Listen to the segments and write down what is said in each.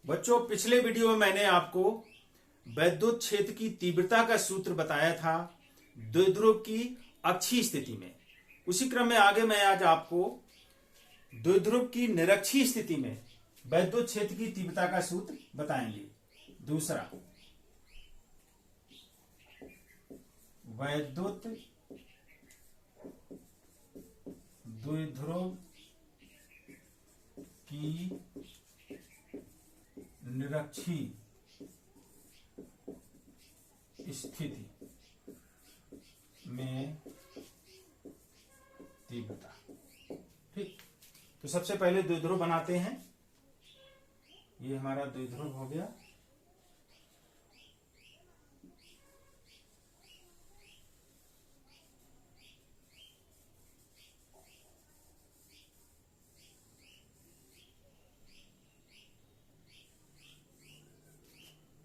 बच्चों, पिछले वीडियो में मैंने आपको वैद्युत क्षेत्र की तीव्रता का सूत्र बताया था द्विध्रुव की अक्षीय स्थिति में। उसी क्रम में आगे मैं आज आपको द्विध्रुव की निरक्षीय स्थिति में वैद्युत क्षेत्र की तीव्रता का सूत्र बताएंगे। दूसरा, वैद्युत द्विध्रुव की निरक्षीय स्थिति में तीव्रता। ठीक, तो सबसे पहले द्विध्रुव बनाते हैं। ये हमारा द्विध्रुव हो गया।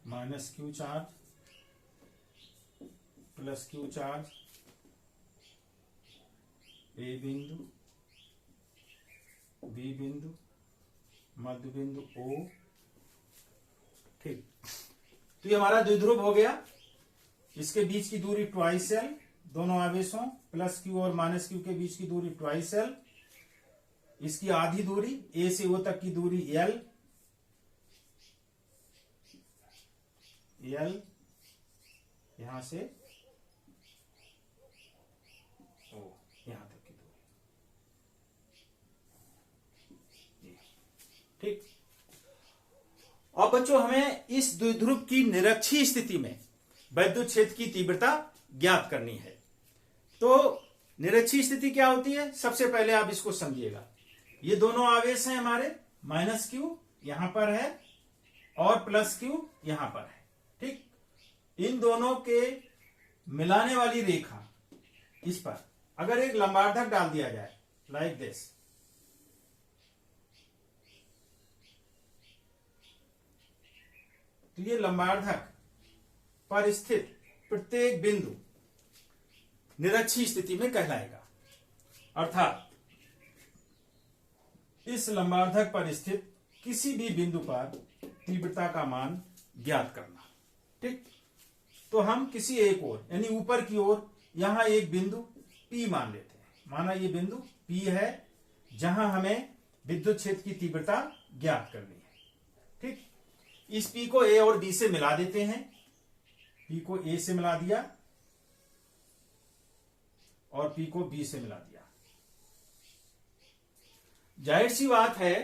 Minus Q charge plus Q charge, A बिंदु, बी बिंदु, मध्य बिंदु ओ। ठीक, तो ये हमारा द्विध्रुव हो गया। इसके बीच की दूरी ट्वाइस एल, दोनों आवेशों प्लस क्यू और माइनस क्यू के बीच की दूरी ट्वाइस एल। इसकी आधी दूरी ए से ओ तक की दूरी एल, एल यहां से ओ यहां तक की दूरी। ठीक, और बच्चों हमें इस द्विध्रुव की निरक्षीय स्थिति में वैद्युत क्षेत्र की तीव्रता ज्ञात करनी है। तो निरक्षीय स्थिति क्या होती है, सबसे पहले आप इसको समझिएगा। ये दोनों आवेश हैं हमारे, माइनस क्यू यहां पर है और प्लस क्यू यहां पर है। ठीक, इन दोनों के मिलाने वाली रेखा, इस पर अगर एक लंबार्धक डाल दिया जाए लाइक दिस, तो ये लंबार्धक पर स्थित प्रत्येक बिंदु निरक्षीय स्थिति में कहलाएगा। अर्थात इस लंबार्धक पर स्थित किसी भी बिंदु पर तीव्रता का मान ज्ञात करना। ठीक, तो हम किसी एक ओर यानी ऊपर की ओर यहां एक बिंदु P मान लेते हैं। माना ये बिंदु P है जहां हमें विद्युत क्षेत्र की तीव्रता ज्ञात करनी है। ठीक, इस P को A और B से मिला देते हैं। P को A से मिला दिया और P को B से मिला दिया। जाहिर सी बात है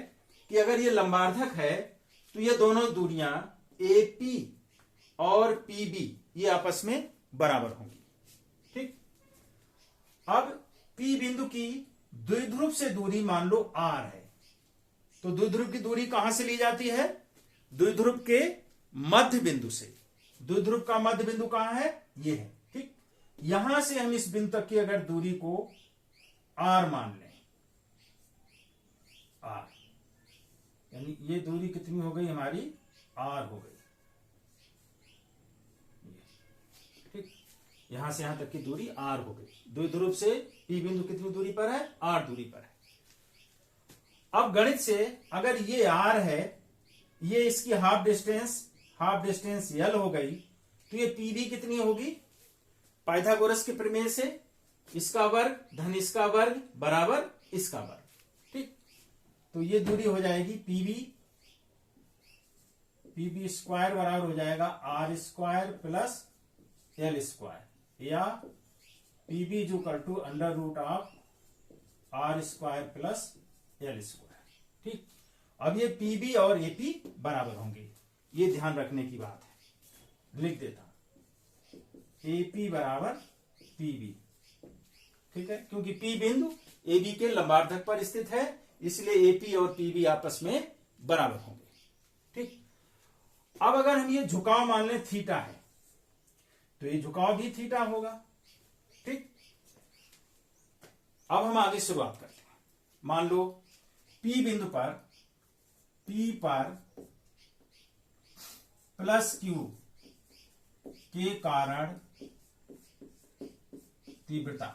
कि अगर ये लंबार्धक है तो ये दोनों दूरियां AP और PB ये आपस में बराबर होंगी। ठीक, अब P बिंदु की द्विध्रुव से दूरी मान लो R है, तो द्विध्रुव की दूरी कहां से ली जाती है, द्विध्रुव के मध्य बिंदु से। द्विध्रुव का मध्य बिंदु कहां है, ये है। ठीक, यहां से हम इस बिंदु तक की अगर दूरी को R मान लें, R यानी ये दूरी कितनी हो गई हमारी, R हो गई। यहां से यहां तक की दूरी R हो गई। द्विध्रुव से P बिंदु कितनी दूरी पर है, R दूरी पर है। अब गणित से अगर ये R है, ये इसकी हाफ डिस्टेंस L हो गई, तो ये PB कितनी होगी, पाइथागोरस के प्रमेय से इसका वर्ग धन इसका वर्ग बराबर इसका वर्ग। ठीक, तो ये दूरी हो जाएगी PB स्क्वायर बराबर हो जाएगा R square plus L square, या PB is equal to under root of R square plus L square. ठीक, अब ये PB और AP बराबर होंगे, ये ध्यान रखने की बात है। लिख देता हूं AP बराबर PB। ठीक है, क्योंकि P बिंदु AB के लंबार्धक पर स्थित है, इसलिए AP और PB आपस में बराबर होंगे। ठीक, अब अगर हम ये झुकाव मान लें थीटा है, तो ये झुकाव भी थीटा होगा। ठीक, अब हम आगे शुरुआत करते हैं। मान लो P बिंदु पर P पर प्लस Q के कारण तीव्रता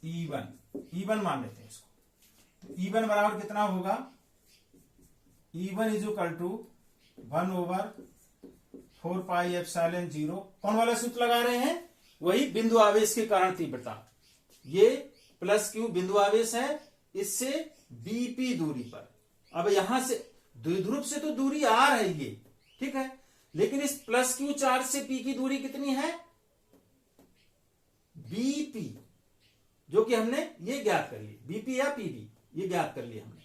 E1 मान लेते हैं इसको। तो E1 बराबर कितना होगा, E1 इज इक्वल टू 1/4πε0। कौन वाला सूत्र लगा रहे हैं? वही बिंदु आवेश के कारण तीव्रता। ये प्लस क्यू बिंदु आवेश है, इससे बीपी दूरी पर। अब यहां से द्विध्रुव से तो दूरी आर है ये, ठीक है, लेकिन इस प्लस क्यू चार्ज से पी की दूरी कितनी है? बीपी, जो कि हमने ये ज्ञात कर ली, बीपी या पीबी ये ज्ञात कर लिया हमने।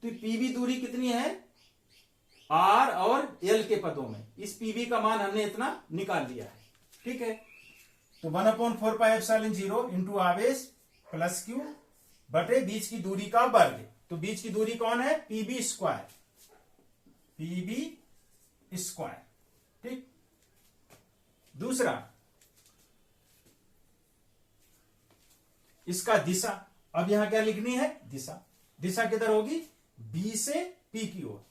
तो पीबी दूरी कितनी है? आर और एल के पदों में इस पीबी का मान हमने इतना निकाल लिया है, ठीक है। तो 1/4πε0 इंटू आवेश प्लस क्यू बटे बीच की दूरी का वर्ग। तो बीच की दूरी कौन है? पीबी स्क्वायर, पीबी स्क्वायर, ठीक। दूसरा, इसका दिशा। अब यहां क्या लिखनी है? दिशा। दिशा किधर होगी? बी से पी की ओर।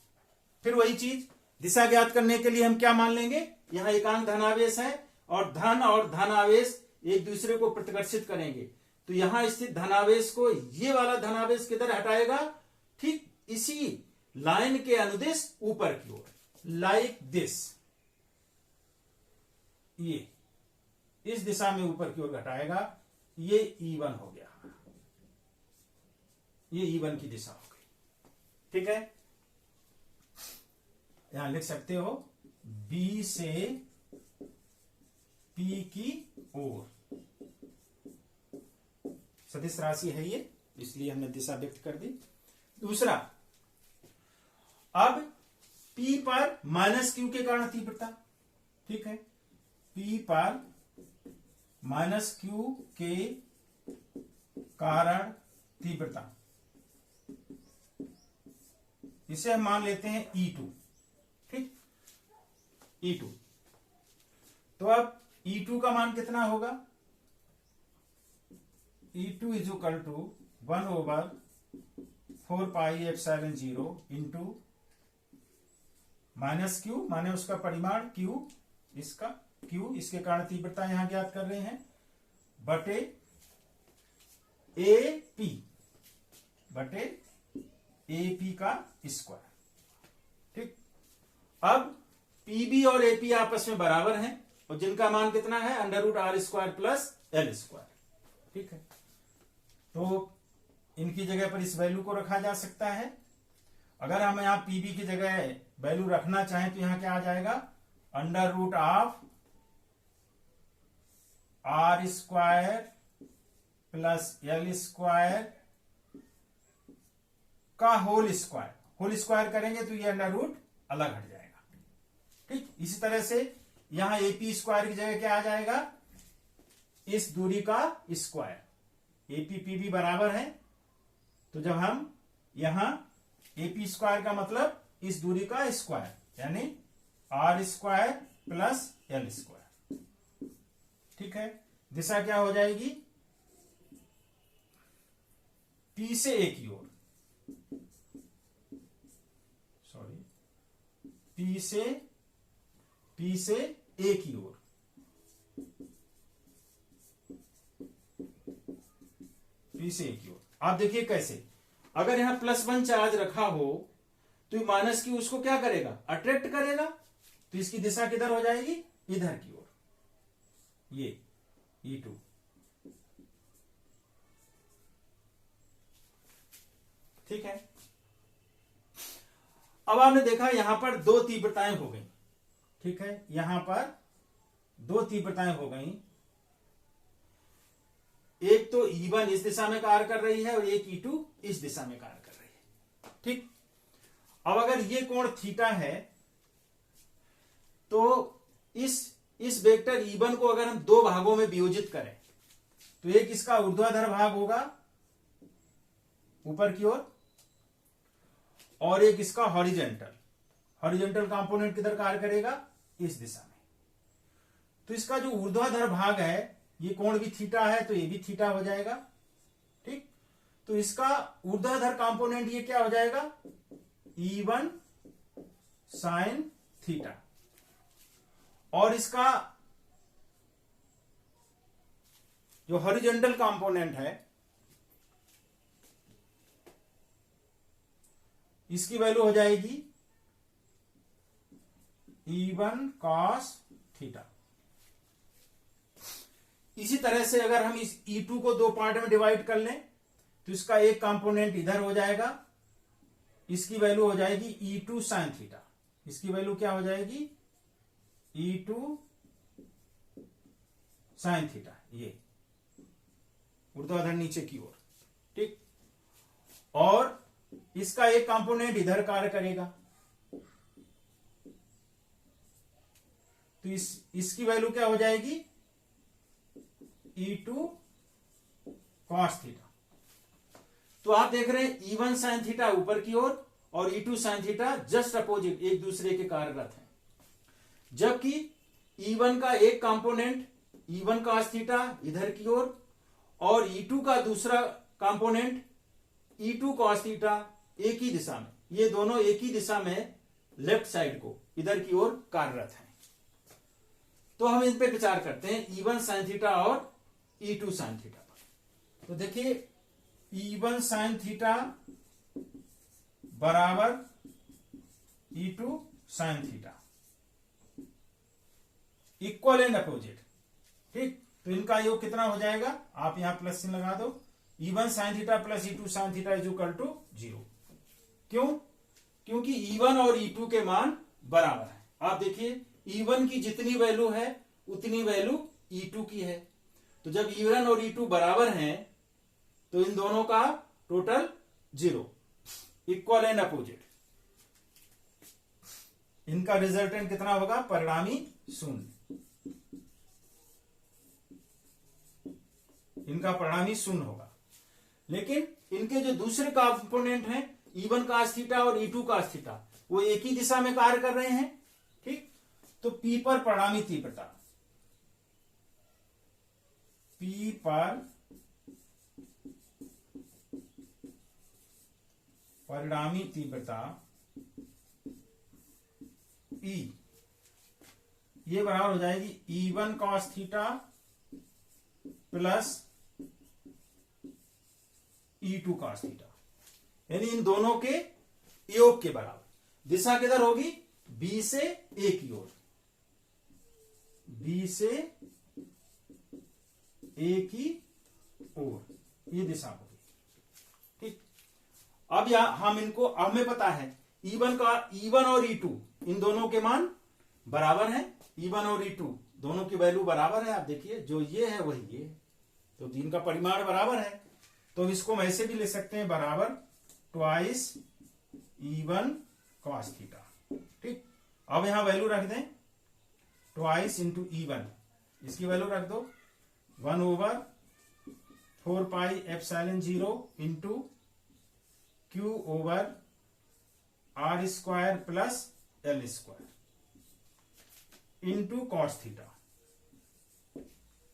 फिर वही चीज, दिशा ज्ञात करने के लिए हम क्या मान लेंगे? यहां एकांक धनावेश है और धन आवेश एक दूसरे को प्रतिकर्षित करेंगे। तो यहां स्थित धनावेश को ये वाला धनावेश किधर हटाएगा? ठीक इसी लाइन के अनुदिश ऊपर की ओर, लाइक दिस। ये इस दिशा में ऊपर की ओर घटाएगा। ये E1 हो गया, ये E1 की दिशा हो गई, ठीक है। यहां लिख सकते हो B से P की ओर। सदिश राशि है ये, इसलिए हमने दिशा व्यक्त कर दी। दूसरा, अब P पर माइनस क्यू के कारण तीव्रता, ठीक है। P पर माइनस क्यू के कारण तीव्रता, इसे हम मान लेते हैं E2, ठीक, E2। तो अब E2 का मान कितना होगा? E2 is equal to 1/4πε0 into minus Q, माने उसका परिमाण Q, इसका Q, इसके कारण तीव्रता यहां ज्ञात कर रहे हैं, बटे AP, बटे AP का स्क्वायर, ठीक। अब PB और AP आपस में बराबर हैं और जिनका मान कितना है? √r² प्लस L², ठीक है। तो इनकी जगह पर इस वैल्यू को रखा जा सकता है। अगर हम यहां PB की जगह वैल्यू रखना चाहें तो यहां क्या आ जाएगा? √r² प्लस L² का होल स्क्वायर। होल स्क्वायर करेंगे तो ये √ अलग हट जाएगा, ठीक। इसी तरह से यहां AP² की जगह क्या आ जाएगा? इस दूरी का स्क्वायर। AP PB बराबर है, तो जब हम यहां AP² का मतलब इस दूरी का स्क्वायर, यानी R² प्लस L², ठीक है। दिशा क्या हो जाएगी? P से A की ओर, सॉरी, P से A की ओर, P से A की ओर। आप देखिए कैसे, अगर यहां +1 चार्ज रखा हो तो माइनस की उसको क्या करेगा? अट्रैक्ट करेगा। तो इसकी दिशा किधर हो जाएगी? इधर की ओर, ये E2, ठीक है। अब आपने देखा यहां पर दो तीव्रताएं हो गई, ठीक है। यहां पर दो तीव्रताएं हो गई, एक तो E1 इस दिशा में कार्य कर रही है और एक E2 इस दिशा में कार्य कर रही है, ठीक। अब अगर ये कोण थीटा है तो इस वेक्टर E1 को अगर हम दो भागों में वियोजित करें तो एक इसका ऊर्ध्वाधर भाग होगा ऊपर की ओर और एक इसका हॉरिजॉन्टल कंपोनेंट किधर कार्य करेगा? इस दिशा में। तो इसका जो ऊर्ध्वाधर भाग है, ये कोण भी थीटा है तो ये भी थीटा हो जाएगा, ठीक। तो इसका ऊर्ध्वाधर कंपोनेंट ये क्या हो जाएगा? E1 sin थीटा, और इसका जो हॉरिजॉन्टल कंपोनेंट है इसकी वैल्यू हो जाएगी E1 cos थीटा। इसी तरह से अगर हम इस E2 को दो पार्ट में डिवाइड कर लें तो इसका एक कंपोनेंट इधर हो जाएगा, इसकी वैल्यू हो जाएगी E2 sin थीटा। इसकी वैल्यू क्या हो जाएगी? E2 sin थीटा, ये ऊर्ध्वाधर नीचे की ओर, ठीक। और इसका एक कंपोनेंट इधर कार्य करेगा, तो इसकी वैल्यू क्या हो जाएगी? E2 cos theta. तो आप देख रहे हैं E1 sin थीटा ऊपर की ओर और E2 sin theta just opposite, एक दूसरे के कार्यरत हैं। जबकि E1 का एक कंपोनेंट E1 cos थीटा इधर की ओर और E2 का दूसरा कंपोनेंट E2 cos थीटा एक ही दिशा में, ये दोनों एक ही दिशा में लेफ्ट साइड को इधर की ओर कार्यरत हैं। तो हम इन पे विचार करते हैं E1 sin थीटा और E2 sin थीटा पर। तो देखिए E1 sin थीटा बराबर E2 sin theta, equal and opposite, ठीक। तो इनका योग कितना हो जाएगा? आप यहां प्लस चिन्ह लगा दो। E1 sin theta plus E2 sin theta is equal to 0। क्यों? क्योंकि E1 और E2 के मान बराबर है। आप देखिए E1 की जितनी वैल्यू है उतनी वैल्यू E2 की है। तो जब E1 और E2 बराबर हैं तो इन दोनों का टोटल 0, इक्वल एंड अपोजिट। इनका रिजल्टेंट कितना होगा? परिणामी शून्य। इनका परिणामी शून्य होगा। लेकिन इनके जो दूसरे कंपोनेंट हैं E1 cos थीटा और E2 cos थीटा, वो एक ही दिशा में कार्य कर रहे हैं, ठीक। तो P पर परिणामी तीव्रता, P पर परिणामी तीव्रता E, ये बराबर हो जाएगी E1 cos theta plus E2 cos theta, यानी इन दोनों के योग के बराबर। दिशा किधर होगी? B से A की ओर, B से A की ओर, ये दिशा होगी, ठीक। अब यहां हम इनको, हमें पता है E1 और E2 इन दोनों के मान बराबर हैं। E1 और E2 दोनों की वैल्यू बराबर है। आप देखिए जो ये है वही ये है, तो इनका परिमाण बराबर है। तो इसको हम ऐसे भी ले सकते हैं, बराबर ट्वाइस E1 cos थीटा, ठीक। अब यहां वैल्यू रख दें, ट्वाइस इंटू E1, इसकी वैल्यू रख दो 1/4 pi epsilon 0 into Q over R square plus L square into cos theta,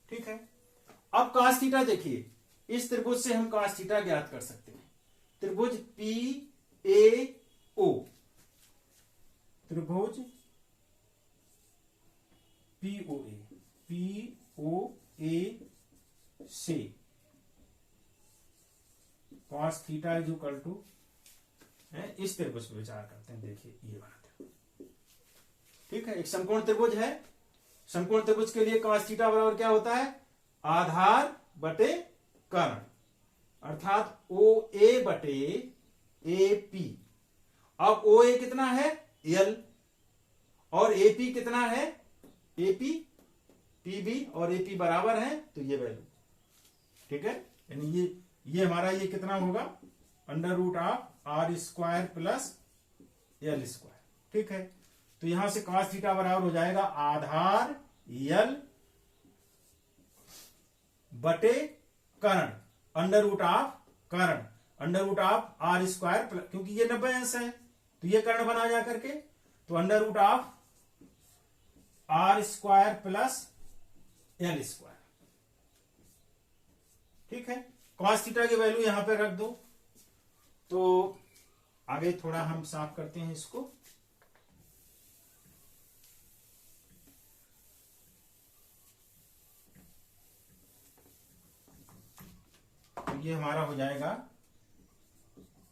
ठीक है। अब cos थीटा देखिए, इस त्रिभुज से हम cos थीटा ज्ञात कर सकते हैं। त्रिभुज PAO, त्रिभुज POA से cos theta is equal to, इस त्रिभुज पर विचार करते हैं। देखिए ये वाला त्रिभुज, ठीक है, एक समकोण त्रिभुज है। समकोण त्रिभुज के लिए cos थीटा बराबर क्या होता है? आधार बटे कर्ण, अर्थात OA बटे AP। अब OA कितना है? L, और AP कितना है? AP, PB और AP बराबर है, तो ये वैल्यू, ठीक है। यानी ये हमारा ये कितना होगा? Under root of R square plus L square, ठीक है। तो यहां से cos थीटा बराबर हो जाएगा आधार L बटे कर्ण, अंडर रूट ऑफ कर्ण, under root of R square, क्योंकि ये 90 अंश है तो ये कर्ण बना जा करके, तो under root of R square plus L square, ठीक है। cos थीटा की वैल्यू यहां पे रख दो। तो आगे थोड़ा हम साफ करते हैं इसको। तो ये हमारा हो जाएगा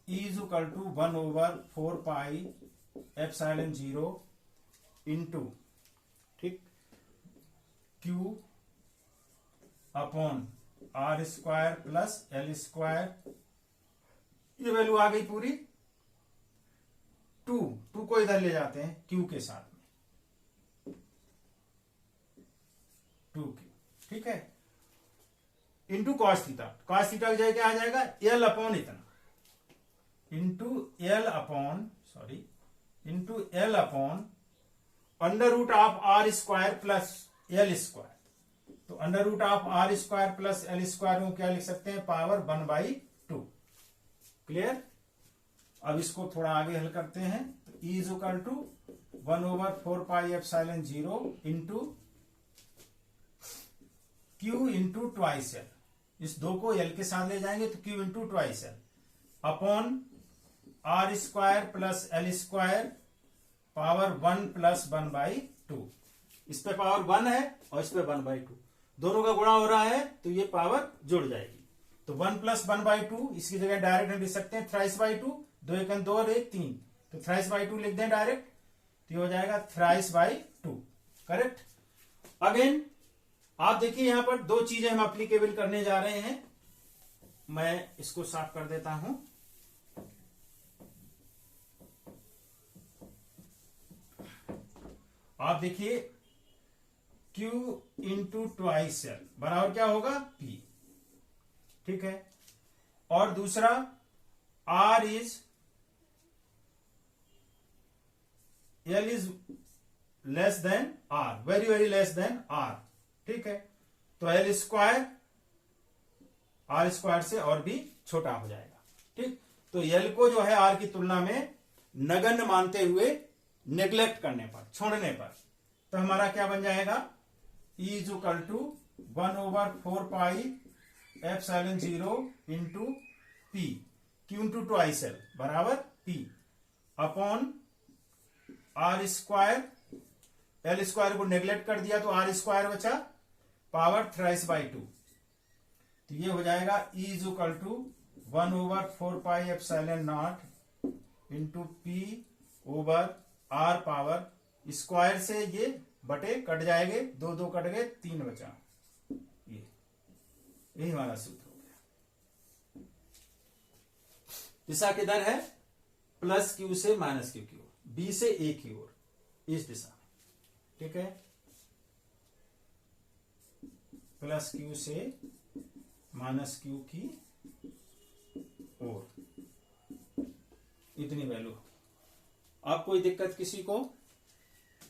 E is equal to 1/4 pi epsilon 0 into, ठीक, Q upon R square plus L square, ये वैल्यू आ गई पूरी। टू को इधर ले जाते हैं क्यू के साथ में, 2q, ठीक है, into cos theta. Cos theta की जगह क्या आ जाएगा, एल अपॉन इतना, into L upon under root of R square plus L square. तो under root of R square plus L square को क्या लिख सकते हैं, पावर 1/2। क्लियर। अब इसको थोड़ा आगे हल करते हैं। तो E is equal to 1/4πε0 into Q into twice L, इस 2 को एल के साथ ले जाएंगे तो Q into twice L upon R square plus L square power 1 plus 1/2। इस पे पावर 1 है और इस पे 1/2, दोनों का गुणा हो रहा है तो ये पावर जुड़ जाएगी। तो 1 प्लस 1/2, इसकी जगह डायरेक्ट हम लिख सकते हैं थ्राइस बाई 2, 2 × 2 और 1 3, तो थ्राइस बाई 2 लिख दें डायरेक्ट, तो ये हो जाएगा थ्राइस बाई 2। करेक्ट। अगेन आप देखिए यहां पर 2 चीजें हम एप्लीकेबल करने जा रहे हैं। मैं इसको साफ कर देता हूं। आप देखिए Q इंटू ट्वाइस एल बराबर क्या होगा, P, ठीक है। और दूसरा R is L is less than R, very very less than R, ठीक है। तो L स्क्वायर R स्क्वायर से और भी छोटा हो जाएगा, ठीक। तो L को जो है R की तुलना में नगण्य मानते हुए, नेग्लेक्ट करने पर, छोड़ने पर, तो हमारा क्या बन जाएगा, E is equal to 1/4πε0 into P, Q into twice L बराबर P upon R square, L square को नेग्लेक्ट कर दिया तो आर स्क्वायर बचा, पावर थ्राइस बाई 2। तो ये हो जाएगा E is equal to 1/4πε0 into P over R power square से ये बटे कट जाएंगे, 2 2 कट गए, 3 बचा। यही हमारा सूत्र हो गया। दिशा किधर है, प्लस Q से माइनस Q की ओर, B से A की ओर, इस दिशा में, ठीक है। प्लस Q से माइनस Q की ओर, इतनी वैल्यू। आप कोई दिक्कत किसी को,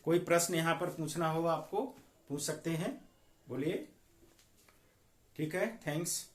कोई प्रश्न यहां पर पूछना होगा आपको, पूछ सकते हैं, बोलिए। ठीक है, थैंक्स।